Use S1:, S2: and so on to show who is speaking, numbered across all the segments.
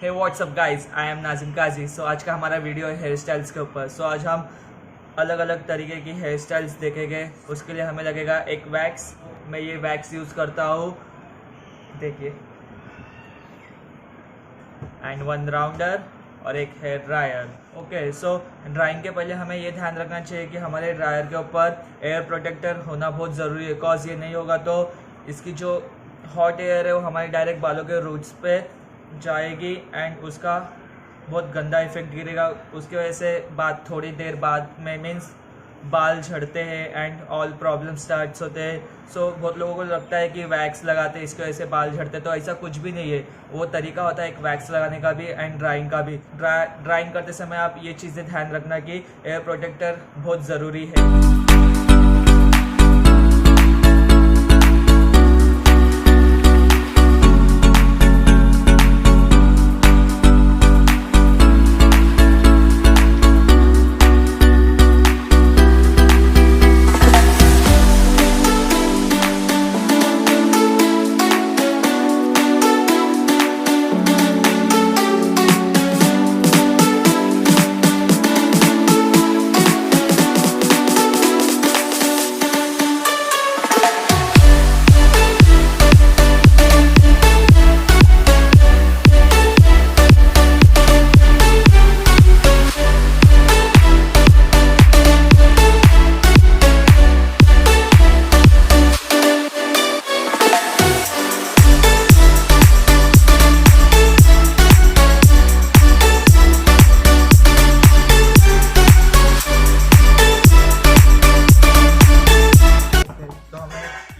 S1: Hey WhatsApp guys, I am Nazim Kazi. So आज का हमारा वीडियो है हेयर स्टाइल्स के ऊपर। सो आज हम अलग अलग तरीके की हेयर स्टाइल्स देखेंगे। उसके लिए हमें लगेगा एक वैक्स। मैं ये वैक्स यूज़ करता हूँ, देखिए, एंड वन राउंडर और एक hair dryer. Okay, so drying के पहले हमें ये ध्यान रखना चाहिए कि हमारे ड्रायर के ऊपर एयर प्रोटेक्टर होना बहुत ज़रूरी है। बिकॉज ये नहीं होगा तो इसकी जो हॉट एयर है वो हमारे डायरेक्ट बालों के रूट्स पे जाएगी एंड उसका बहुत गंदा इफेक्ट गिरेगा। उसकी वजह से बाद थोड़ी देर बाद में मीन्स बाल झड़ते हैं एंड ऑल प्रॉब्लम स्टार्ट्स होते हैं। सो बहुत लोगों को लगता है कि वैक्स लगाते हैं इसकी वजह से बाल झड़ते, तो ऐसा कुछ भी नहीं है। वो तरीका होता है एक वैक्स लगाने का भी एंड ड्राइंग का भी। ड्राइंग करते समय आप ये चीज़ें ध्यान रखना कि एयर प्रोटेक्टर बहुत ज़रूरी है।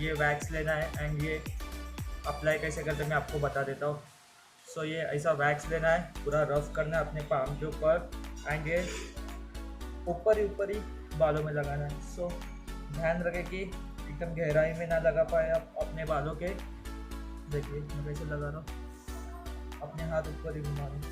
S1: ये वैक्स लेना है एंड ये अप्लाई कैसे करते हैं मैं आपको बता देता हूँ। सो ये ऐसा वैक्स लेना है, पूरा रफ करना है अपने पाम के ऊपर एंड ये ऊपर ही बालों में लगाना है। सो ध्यान रखें कि एकदम गहराई में ना लगा पाए आप अपने बालों के। देखिए मैं कैसे लगा रहा हूँ, अपने हाथ ऊपर ही घुमा रहा हूँ।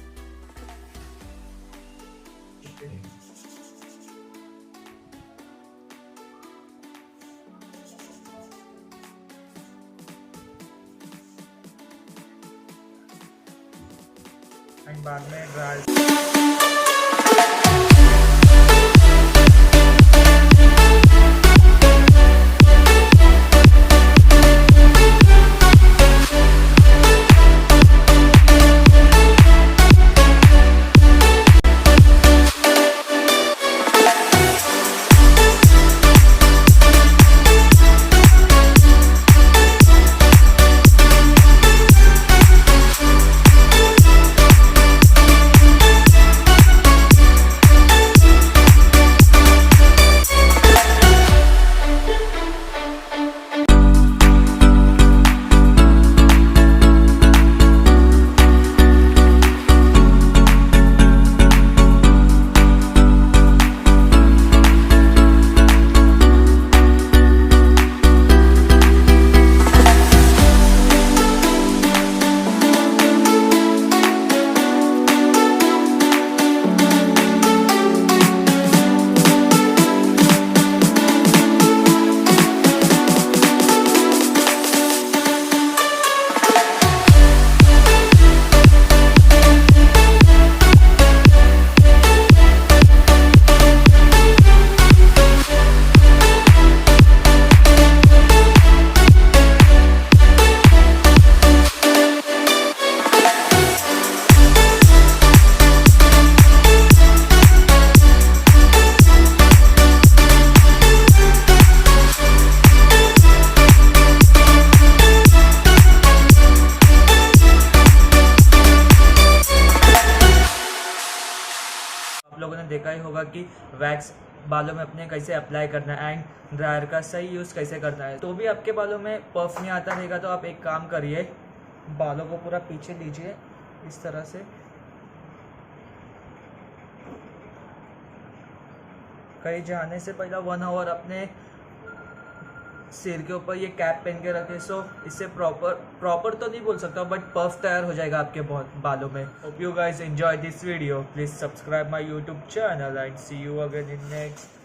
S1: एंड बाद में ड्राई लोगों ने देखा ही होगा कि वैक्स बालों में अपने कैसे अप्लाई करना है एंड ड्रायर का सही यूज़ कैसे करना है। तो भी आपके बालों में पफ नहीं आता रहेगा तो आप एक काम करिए, बालों को पूरा पीछे लीजिए इस तरह से। कहीं जाने से पहले 1 आवर अपने सिर के ऊपर ये कैप पहन के रखे। सो इससे प्रॉपर तो नहीं बोल सकता बट पफ तैयार हो जाएगा आपके बालों में। Hope you guys enjoy this video. Please subscribe my YouTube channel and see you again in next